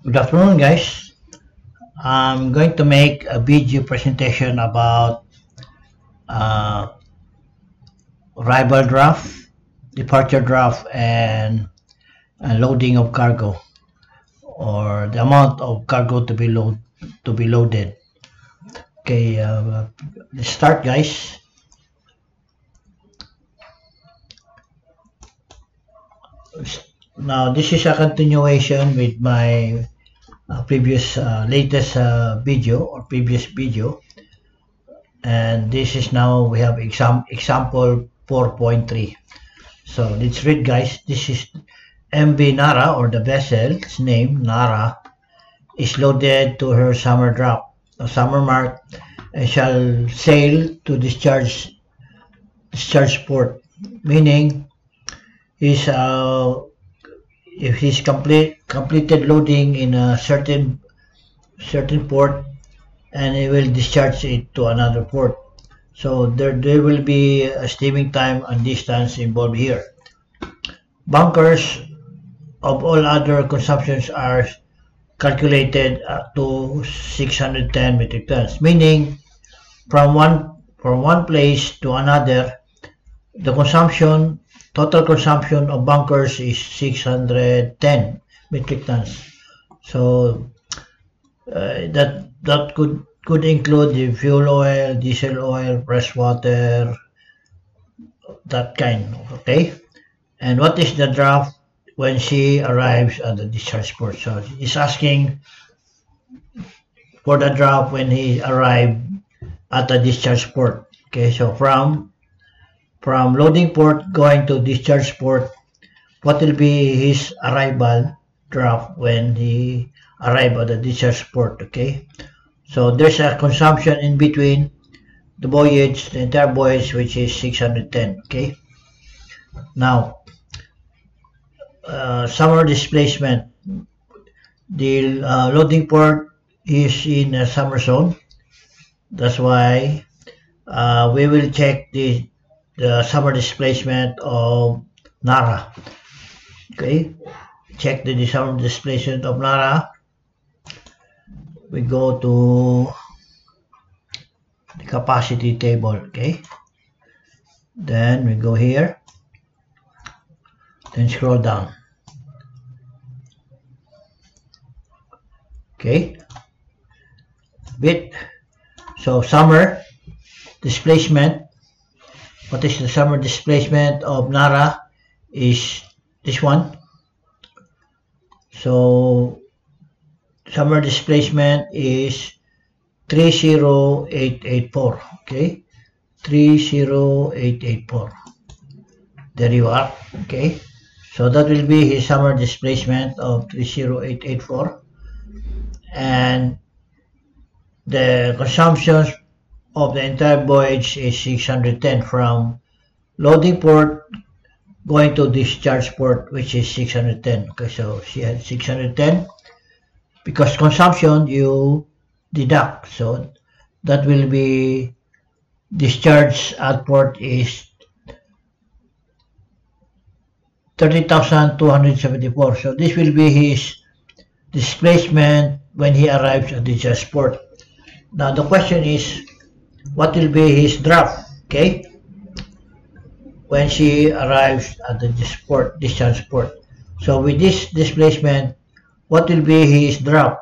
Good afternoon, guys. I'm going to make a video presentation about uh, arrival draft, departure draft, and loading of cargo, or the amount of cargo to be loaded. Okay, let's start, guys. Now, this is a continuation with my previous latest video or previous video, and this is now we have example 4.3. So let's read, guys. This is MV Nara, or the vessel's name Nara, is loaded to her summer mark, and shall sail to discharge port. Meaning, if he's completed loading in a certain port, and he will discharge it to another port. So there will be a steaming time and distance involved here. Bunkers of all other consumptions are calculated to 610 metric tons, meaning from one place to another, the total consumption of bunkers is 610 metric tons. So that could include the fuel oil, diesel oil, fresh water, that kind. Okay. And what is the draft when she arrives at the discharge port? So he's asking for the draft when he arrived at the discharge port. Okay, so from loading port going to discharge port, what will be his arrival draft when he arrive at the discharge port? Okay, so there's a consumption in between the voyage, the entire voyage, which is 610. Okay, now summer displacement. The loading port is in a summer zone. That's why we will check the summer displacement of Nara. Okay, check the summer displacement of Nara. We go to the capacity table. Okay, then we go here, then scroll down. Okay, so summer displacement. What is the summer displacement of Nara? Is this one. So summer displacement is 30884. Okay, 30884. There you are. Okay, so that will be his summer displacement of 30884, and the consumption of the entire voyage is 610 from loading port going to discharge port, which is 610. Okay, so she had 610 because consumption you deduct, so that will be discharge at port is 30,274. So this will be his displacement when he arrives at the discharge port. Now the question is, what will be his draft? Okay, when she arrives at the discharge port. So with this displacement, what will be his draft?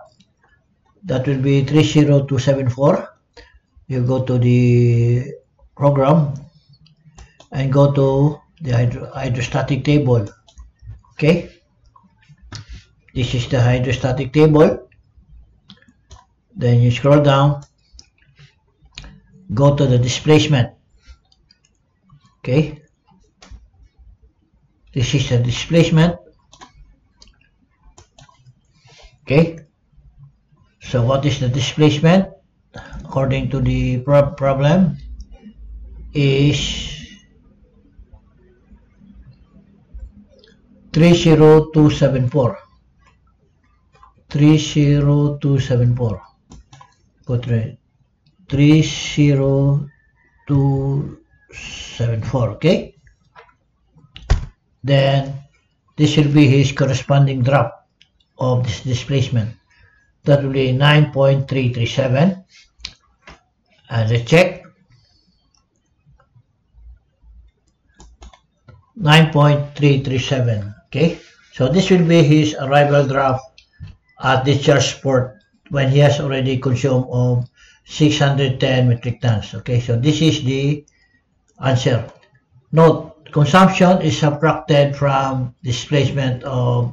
That will be 30274. You go to the program and go to the hydrostatic table. Okay, this is the hydrostatic table. Then you scroll down, go to the displacement. Okay, this is the displacement. Okay, so what is the displacement according to the problem is 30274. 30274. Go to 30274. Okay, then this will be his corresponding draft of this displacement. That will be 9.337. And let's check. 9.337. Okay, so this will be his arrival draft at discharge port when he has already consumed of 610 metric tons. Okay, so this is the answer. Note, consumption is subtracted from displacement of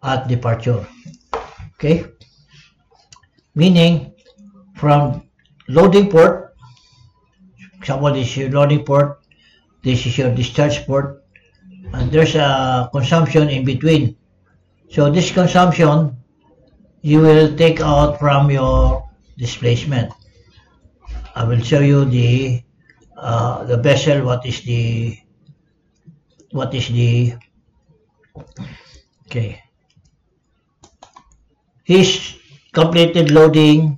at departure. Okay, meaning from loading port, example, this is your loading port, this is your discharge port, and there's a consumption in between. So this consumption you will take out from your displacement. I will show you the vessel, what is the okay, his completed loading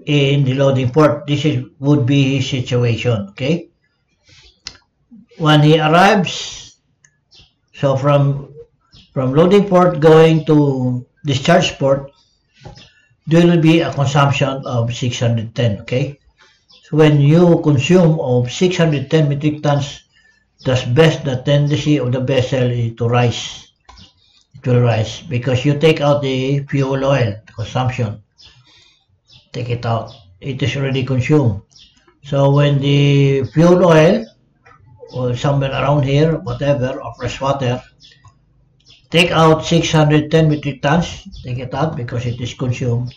in the loading port. This would be his situation. Okay, when he arrives, so from loading port going to discharge port, there will be a consumption of 610. Okay, so when you consume of 610 metric tons, that's best the tendency of the vessel is to rise. It will rise because you take out the fuel oil consumption. Take it out. It is already consumed. So when the fuel oil or somewhere around here, whatever, or fresh water, take out 610 metric tons, take it out because it is consumed.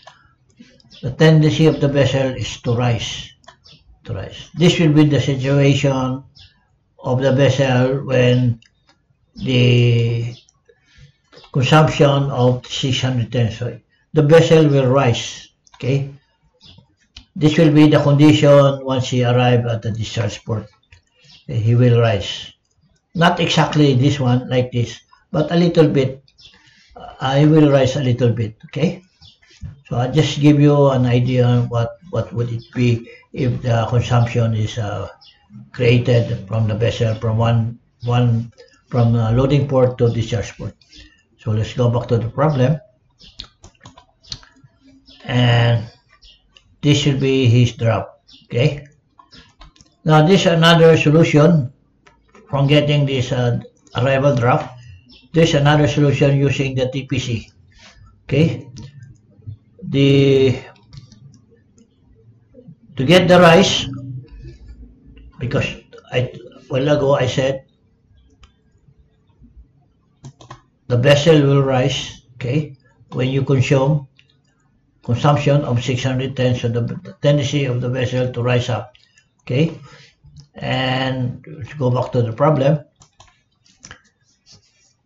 The tendency of the vessel is to rise. This will be the situation of the vessel when the consumption of 610, so the vessel will rise. Okay, this will be the condition once he arrives at the discharge port. Okay, he will rise. Not exactly this one like this, but a little bit. I will rise a little bit. Okay, so I just give you an idea what would it be if the consumption is created from the vessel from from loading port to discharge port. So let's go back to the problem, and this should be his drop. Okay, now this is another solution from getting this arrival draft. There's another solution using the TPC. Okay, to get the rise, because a while ago I said the vessel will rise. Okay, when you consumption of 610, so the tendency of the vessel to rise up. Okay, and let's go back to the problem.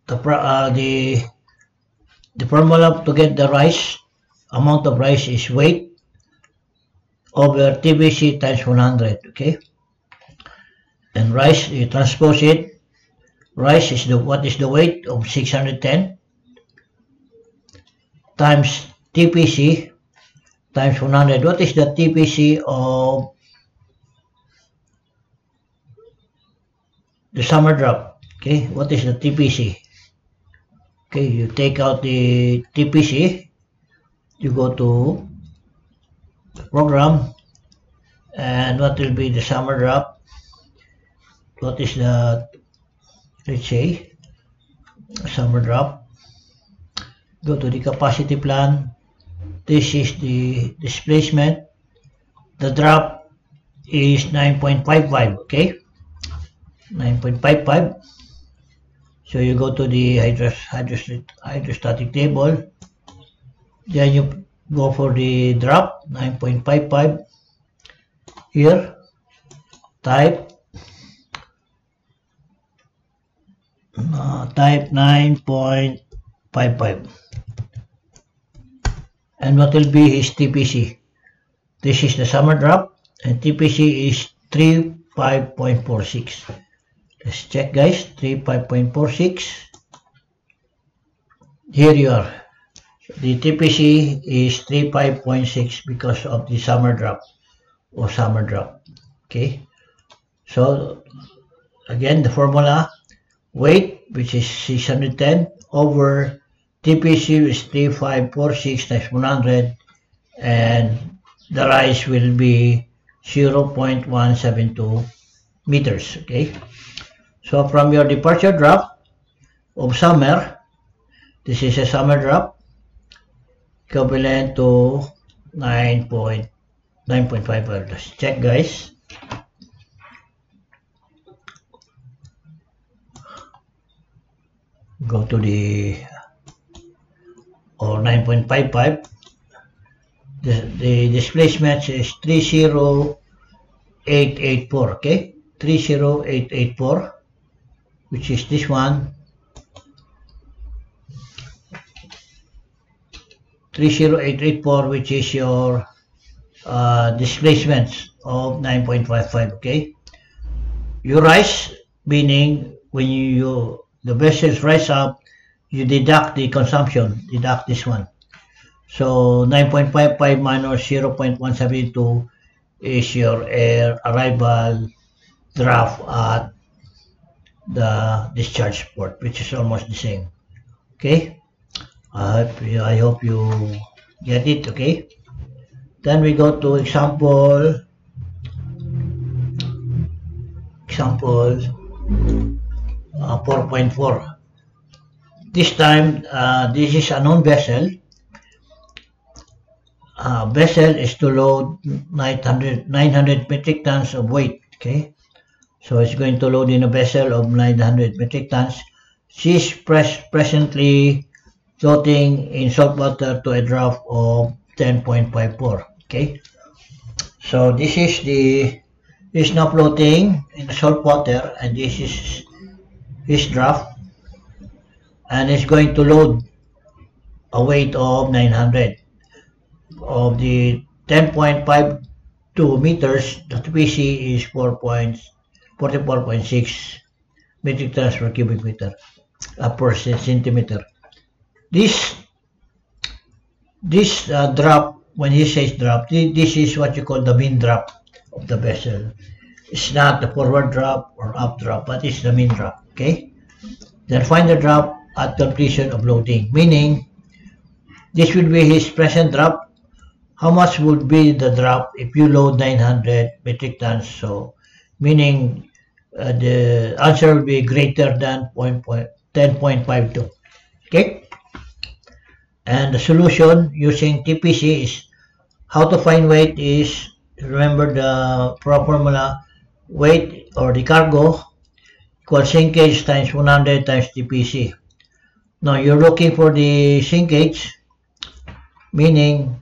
The formula to get the rise, amount of rise is weight over TPC times 100. Okay, and rise, you transpose it. Rise is what is the weight of 610 times TPC times 100. What is the TPC of the summer drop? Okay, what is the TPC? Okay, you take out the TPC, you go to the program, and what will be the summer drop? What is the, let's say, summer drop? Go to the capacity plan. This is the displacement. The drop is 9.55. Okay, 9.55. So you go to the hydrostatic table, then you go for the drop 9.55. Here, type 9.55, and what will be his TPC? This is the summer drop, and TPC is 35.46. Let's check, guys. 35.46. Here you are. The TPC is 35.6 because of the summer drop or summer drop. Okay, so again the formula, weight, which is 610 over TPC is 3546 times 100, and the rise will be 0.172 meters. Okay, so from your departure drop of summer, this is a summer drop equivalent to 9.55. Let's check, guys. Go to the 9.55. The displacement is 30884. Okay, 30884, which is this one. 30884, which is your displacements of 9.55. Okay, you rise, meaning when the vessels rise up, you deduct the consumption, deduct this one. So 9.55 minus 0.172 is your air arrival draft at the discharge port, which is almost the same. Okay, I hope you get it. Okay, then we go to example 4.4. This time, this is a known vessel. Vessel is to load 900 metric tons of weight. Okay, so it's going to load in a vessel of 900 metric tons. She's presently floating in salt water to a draft of 10.54. Okay, so this is now floating in the salt water, and this is his draft, and it's going to load a weight of 900. Of the 10.52 meters, the TPC is 44.6 metric tons per cubic meter per centimeter. This drop, when he says drop, this is what you call the mean drop of the vessel. It's not the forward drop or up drop, but it's the mean drop. Okay, then find the drop at completion of loading, meaning this will be his present drop. How much would be the drop if you load 900 metric tons? So meaning the answer will be greater than 10.52. Okay, and the solution using TPC is, how to find weight is, remember the formula, weight or the cargo equals sinkage times 100 times TPC. Now you're looking for the sinkage, meaning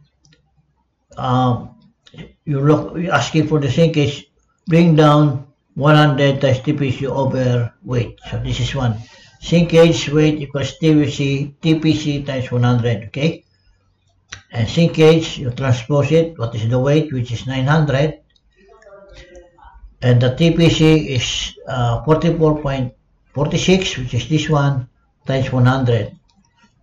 you're asking for the sinkage, bring down 100 times TPC over weight. So this is one. Sinkage weight equals TPC times 100. Okay, and sinkage, you transpose it. What is the weight? Which is 900, and the TPC is 44.46, which is this one, times 100,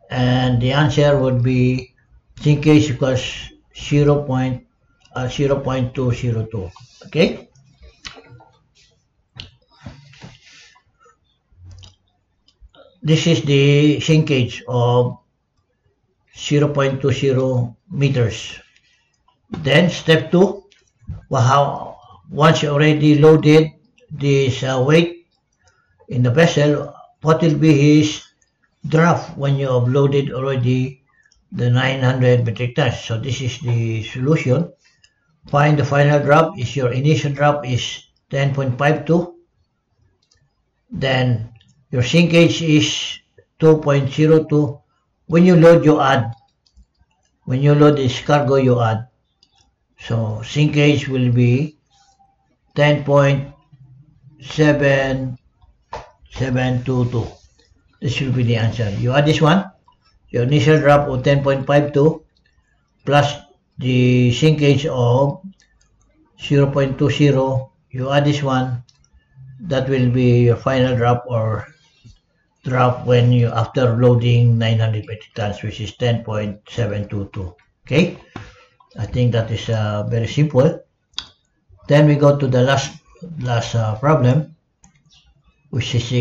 and the answer would be sinkage equals 0.202. Okay, this is the sinkage of 0.20 meters. Then step 2, well, once you already loaded this weight in the vessel, what will be his draft when you have loaded already the 900 metric tons? So this is the solution. Find the final drop. Is your initial drop is 10.52. Then your sinkage is 2.02. When you load, you add. When you load this cargo, you add. So sinkage will be 10.7722. This will be the answer. You add this one, your initial drop of 10.52 plus the sinkage of 0.20. You add this one, that will be your final drop or drop when you after loading 900 metric tons, which is 10.722. Okay, I think that is very simple. Then we go to the last problem, which is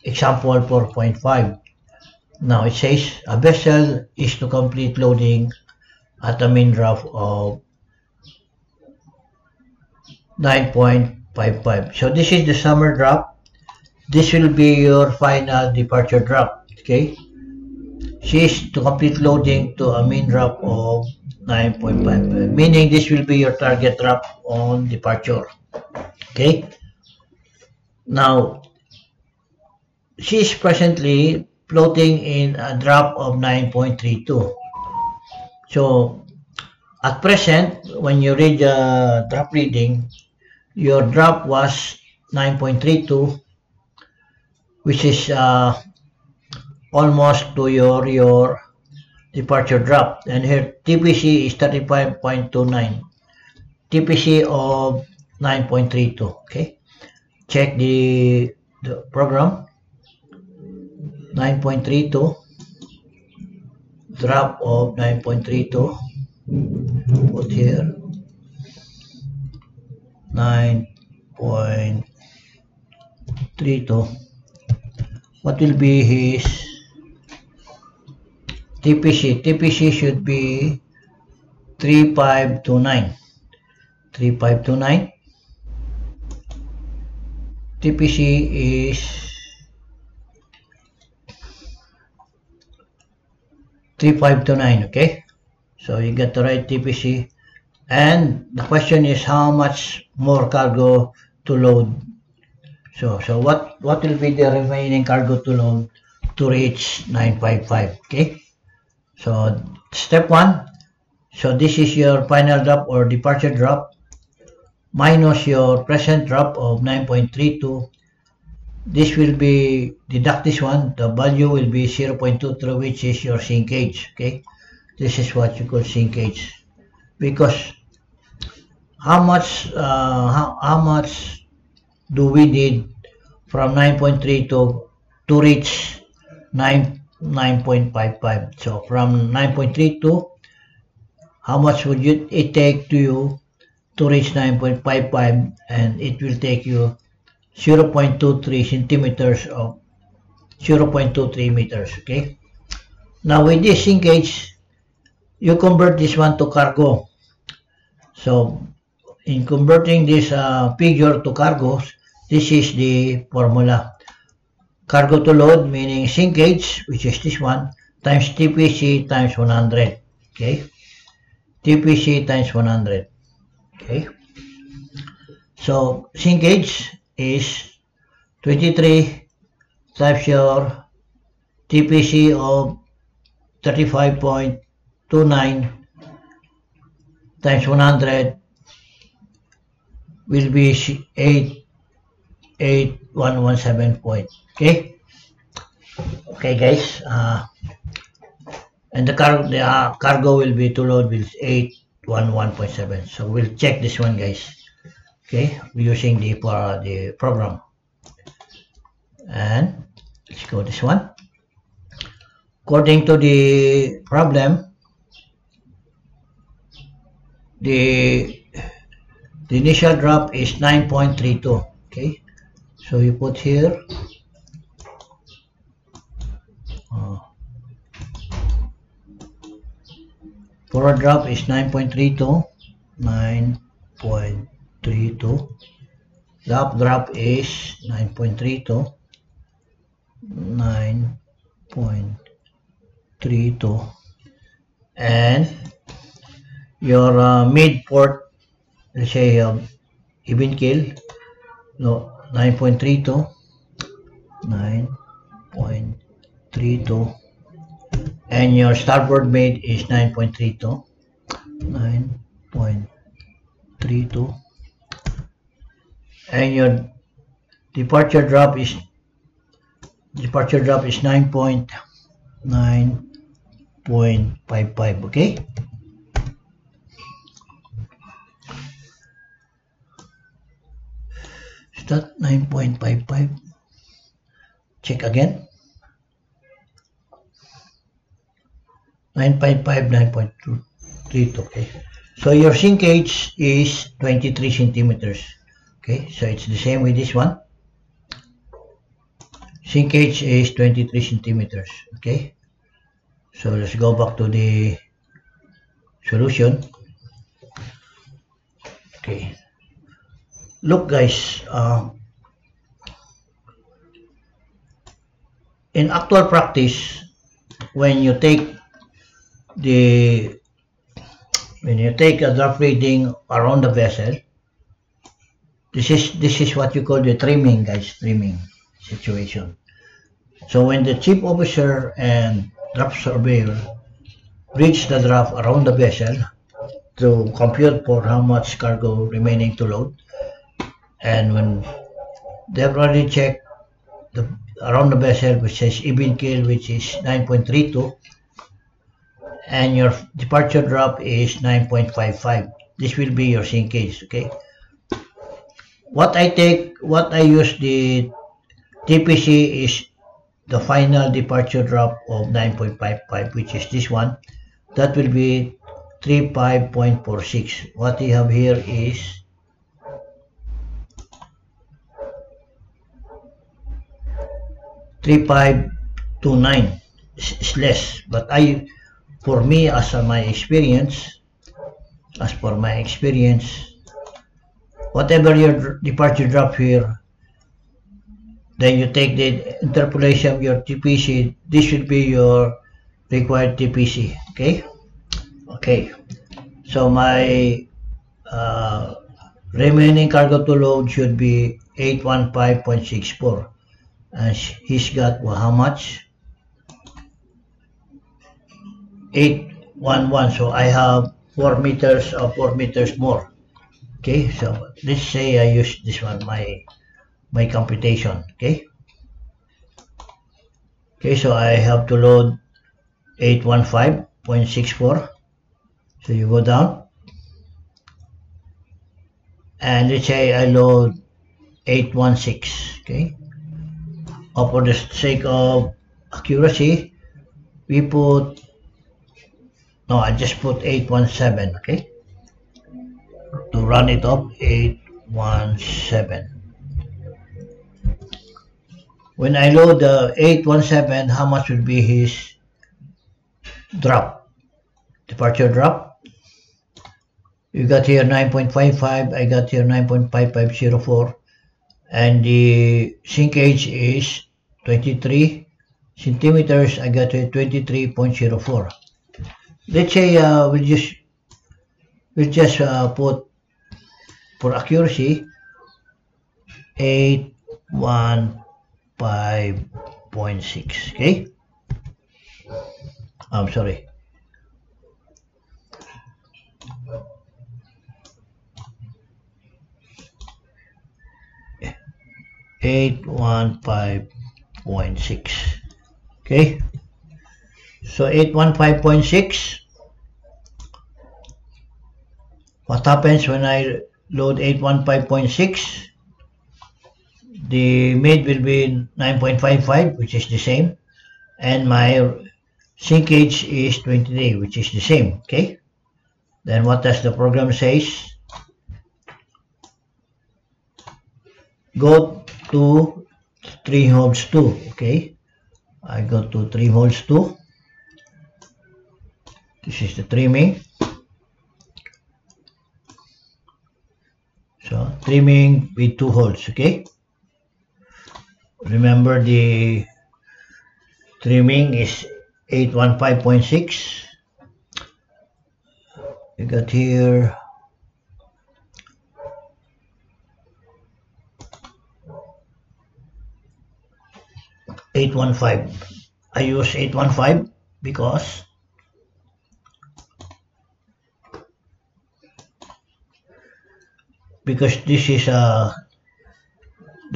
example 4.5. Now it says a vessel is to complete loading at a mean draft of 9.55. So this is the summer draft. This will be your final departure draft. Okay. She is to complete loading to a mean draft of 9.55, meaning this will be your target draft on departure. Okay. Now, she is presently floating in a draft of 9.32. So, at present, when you read the draft reading, your draft was 9.32, which is almost to your departure draft. And here, TPC is 35.29. TPC of 9.32. Okay. Check the program. 9.32, drop of 9.32, put here 9.32. What will be his TPC? TPC should be 3529. 3529. TPC is 3529. Okay, so you get the right TPC, and the question is how much more cargo to load. So what will be the remaining cargo to load to reach 955? Okay, so step 1. So this is your final drop or departure drop minus your present drop of 9.32. This will be, deduct this one, the value will be 0.23, which is your sinkage. Okay, this is what you call sinkage, because how much do we need from 9.32 to reach 9.55? So from 9.32, how much would it take to you to reach 9.55? And it will take you 0.23 centimeters of 0.23 meters. Okay, now with this sinkage, you convert this one to cargo. So in converting this figure to cargos, this is the formula. Cargo to load, meaning sinkage, which is this one, times TPC times 100. Okay, TPC times 100. Okay, so sinkage is 23 times your TPC of 35.29 times 100 will be 88117 point. Okay, okay guys, and the cargo will be to load with 811.7. So we'll check this one, guys. Okay, using the program, and let's go this one. According to the problem, the initial drop is 9.32. Okay, so you put here forward drop is 9.32, 9.32. The up drop is 9.32, 9.32, and your mid port, let's say even keel, no, 9.32, 9.32, and your starboard mid is 9.32, 9.32, and your departure drop is 9.55. Okay, is that 9.55? Check again. 9.5, 9.2, okay. So your sinkage is 23 centimeters. Okay, so it's the same with this one. Sinkage is 23 centimeters. Okay, so let's go back to the solution. Okay, look guys, in actual practice, when you take a draft reading around the vessel, this is what you call the trimming, guys, trimming situation. So when the chief officer and draft surveyor reach the draft around the vessel to compute for how much cargo remaining to load, and when they've already checked around the vessel, which says even keel, which is 9.32, and your departure drop is 9.55, this will be your sinkage. Okay, what I use the TPC is the final departure drop of 9.55, which is this one. That will be 35.46. What you have here is 3529. It's less, but for me, as per my experience, whatever your departure drop here, then you take the interpolation of your TPC. This will be your required TPC. Okay, so my remaining cargo to load should be 815.64, and he's got, well, how much? 811. So I have 4 meters or 4 meters more. Okay, so let's say I use this one, my computation. Okay, so I have to load 815.64. So you go down, and let's say I load 816. Okay, for the sake of accuracy, I just put 817. Okay, to run it up, 817. When I load the 817, how much would be his departure drop? You got here 9.55, I got here 9.5504, and the sinkage is 23 centimeters. I got here 23.04. Let's say we'll just put, for accuracy, 815.6. Okay, I'm sorry. Yeah. 815.6. Okay, so 815.6. What happens when I load 815.6? The mid will be 9.55, which is the same, and my sinkage is 23, which is the same. Okay, then what does the program says? Go to 3 holes 2. Okay, I go to 3 holes 2. This is the trimming. So trimming with 2 holes. Okay, remember the trimming is 815.6. You got here 815. I use 815 because this is the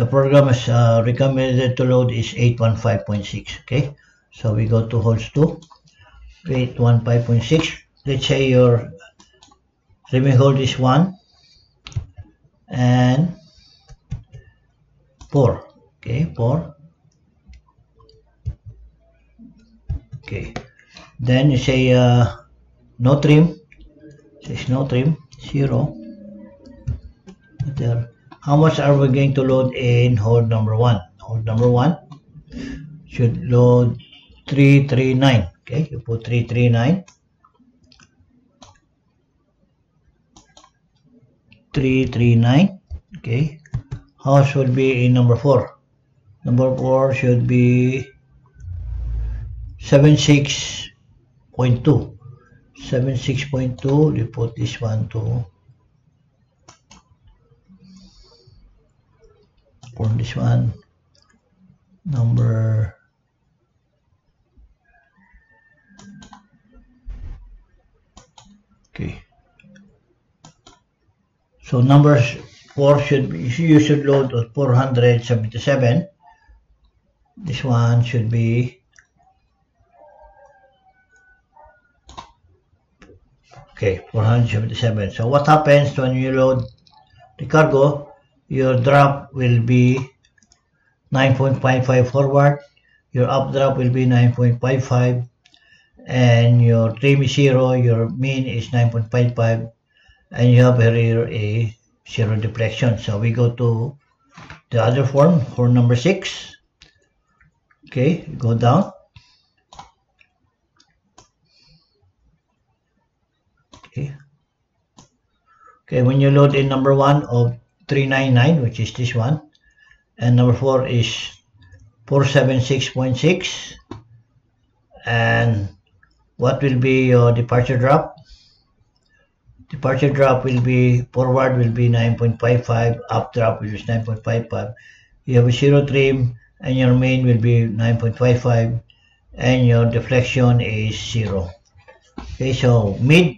program is recommended to load is 815.6. Okay, so we go to holes 2, 815.6. Let's say your trimming hole is 1 and 4. Okay, 4. Okay, then you say no trim. Says no trim, 0. There. How much are we going to load in hole number 1? Hole number 1, should load 339. Okay, you put 339. 339. Okay, house will be in number 4. Number 4 should be 76.2. 76.2, we put this one to for this one number okay. So number 4 should be, you should load 477. This one should be okay, 477. So what happens when you load the cargo? Your drop will be 9.55 forward, your updraft will be 9.55, and your trim is 0, your mean is 9.55, and you have here a 0 deflection. So we go to the other form for number 6. Okay, go down. Okay, when you load in number 1 of 399, which is this one, and number 4 is 476.6, and what will be your departure drop? Departure drop will be, forward will be 9.55, updraft will be 9.55. You have a 0 trim, and your main will be 9.55, and your deflection is 0. Okay, so mid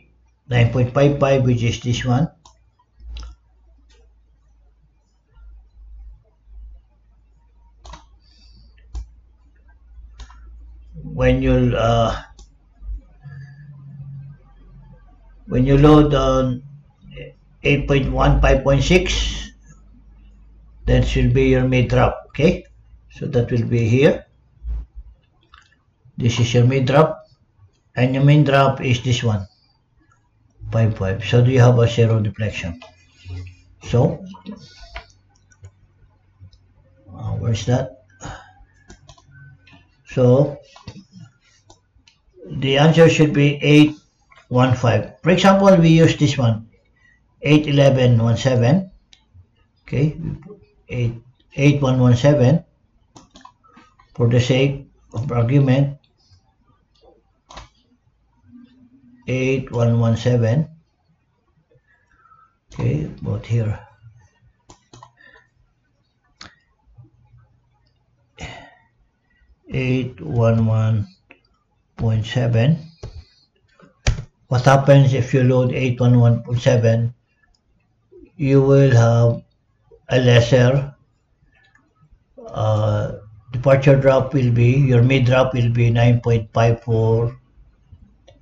9.55, which is this one. When you load 8.1, 5.6, that should be your mid drop. Okay, so that will be here. This is your mid drop, and your main drop is this one, 5.5. So do you have a 0 deflection? So where's that? So the answer should be 815. For example, we use this one, 81117. Okay, 8117 for the sake of argument. 8117. Okay, put here. .7. What happens if you load 811.7? You will have a lesser departure drop will be, your mid drop will be 9.54,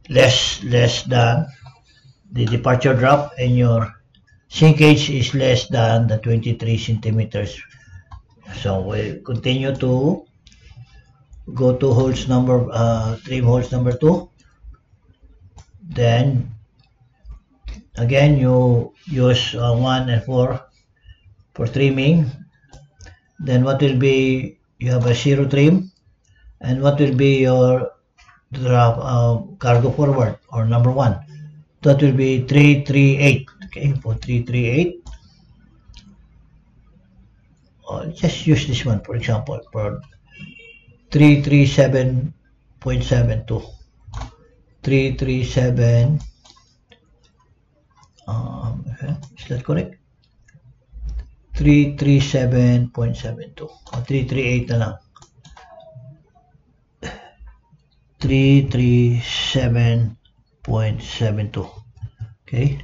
less than the departure drop, and your sinkage is less than the 23 centimeters. So we'll continue to go to holes number trim holes number 2. Then again you use 1 and 4 for trimming. Then what will be, you have a 0 trim, and what will be your drop cargo forward, or number 1? That will be 338. Okay, for 338. Just use this one for example for 337.72. 337. Is that correct? 337.72. Or 338 na lang. 337.72. Okay.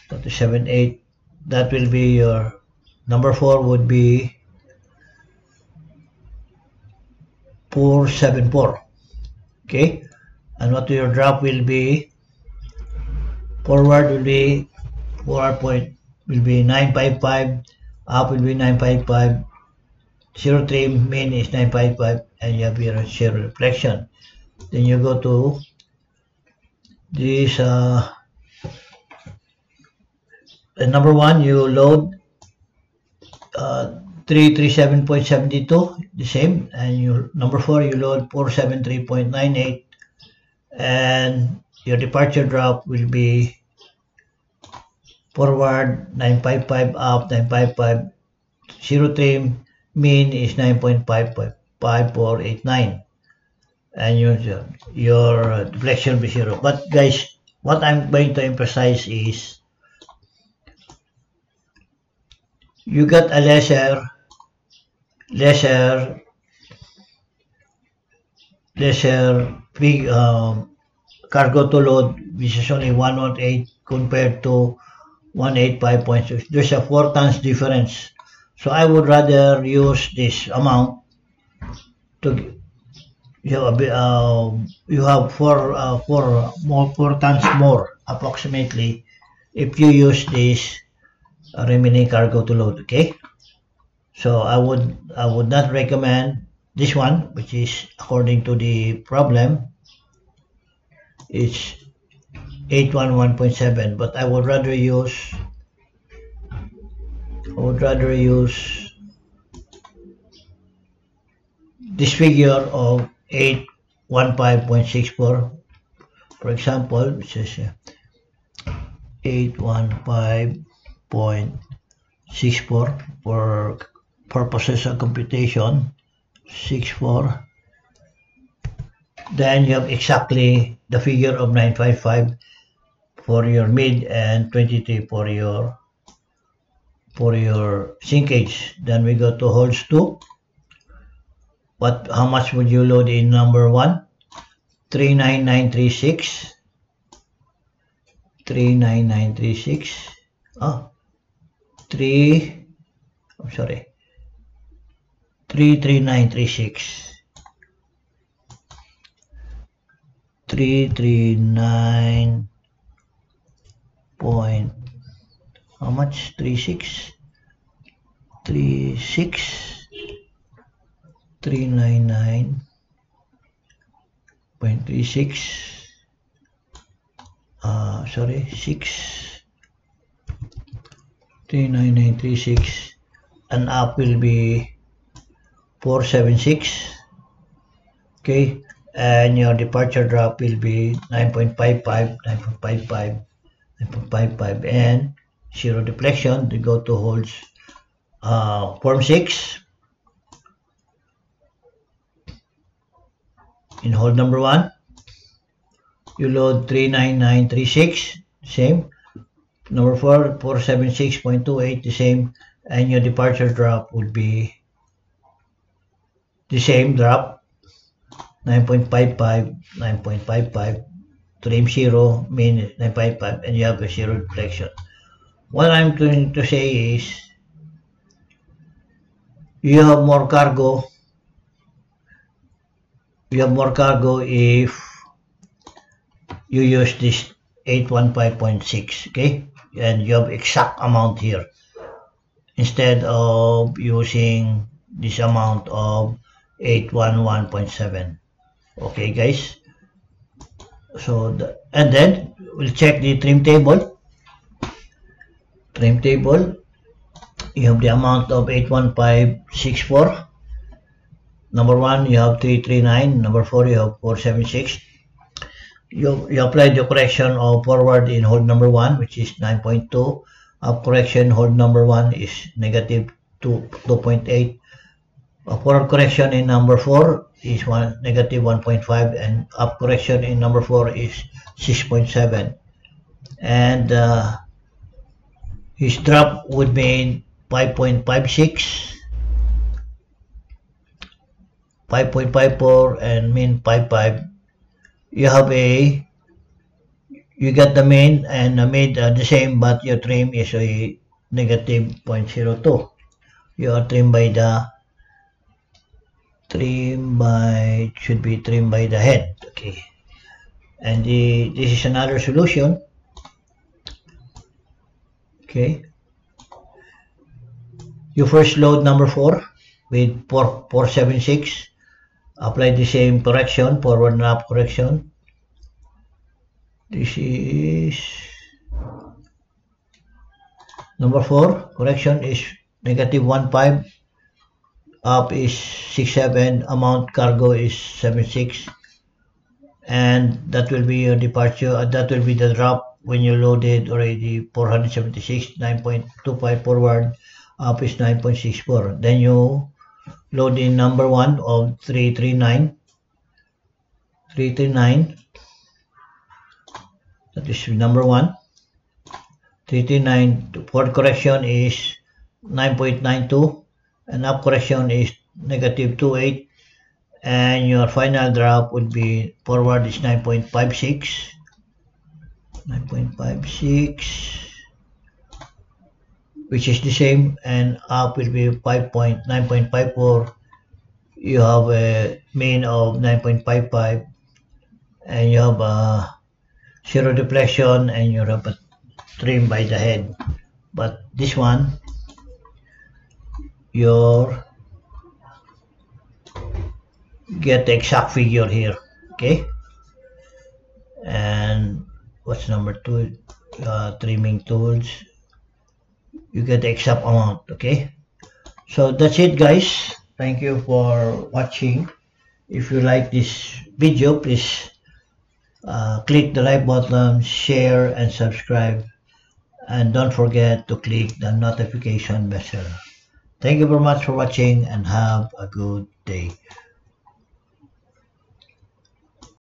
That is 78. That will be your number 4 would be 474. Okay, and what your drop will be? Forward will be 955, up will be 955, 0 trim, main is 955, and you have your 0 reflection. Then you go to this number 1, you load 337.72, the same. And your number 4, you load 473.98, and your departure drop will be forward 955, up 955, zero trim, mean is 9.5489, and your deflection will be 0. But guys, what I'm going to emphasize is you got a lesser big cargo to load, which is only 118 compared to 185.6. There's a 4 tons difference. So I would rather use this amount to you have 4 tons more approximately if you use this remaining cargo to load. Okay, so I would not recommend this one, which is according to the problem it's 811.7, but I would rather use this figure of 815.64, for example, which is 815.64 for purposes of computation. 64, then you have exactly the figure of 955 for your mid and 23 for your sinkage. Then we go to holds 2. How much would you load in number 1? 39936. 39936. Oh, 33936. 339 point, how much? 36. 399.36. 39936, and up will be 476. Okay, and your departure drop will be 9.55, and 0 deflection. To go to holds form 6. In hold number 1, you load 39936, same. Number 4, 476.28, the same, and your departure drop would be the same drop, 9.55, trim 0, mean 9.55, and you have a 0 deflection. What I'm trying to say is you have more cargo if you use this 815.6, okay, and you have exact amount here instead of using this amount of 811.7. Okay guys, so and then we'll check the trim table. You have the amount of 81564. Number 1, you have 339. Number 4, you have 476. You apply the correction of forward in hold number 1, which is 9.2. Up correction hold number 1 is negative 2.8. Forward correction in number 4 is negative 1.5, and up correction in number 4 is 6.7. And his drop would mean 5.56. 5.54 and mean 5.5. You got the mean and the mid the same, but your trim is a negative 0.02. You are trimmed by the head. Okay, and this is another solution. Okay, you first load number 4 with 476. Apply the same correction, forward and up correction. This is number 4. Correction is negative 1.5. up is 67, amount cargo is 76, and that will be your departure, that will be the drop when you loaded already 476, 9.25 forward, up is 9.64. Then you load in number 1 of 339, that is number 1. 339 forward correction is 9.92, and up correction is negative 28, and your final drop would be forward is 9.56, which is the same, and up will be 9.54. You have a mean of 9.55, and you have a zero deflection, and you have a trim by the head. But this one, you get the exact figure here, okay? And what's number 2? Trimming tools, you get the exact amount, okay? So that's it, guys. Thank you for watching. If you like this video, please click the like button, share, and subscribe. And don't forget to click the notification bell. Thank you very much for watching, and have a good day.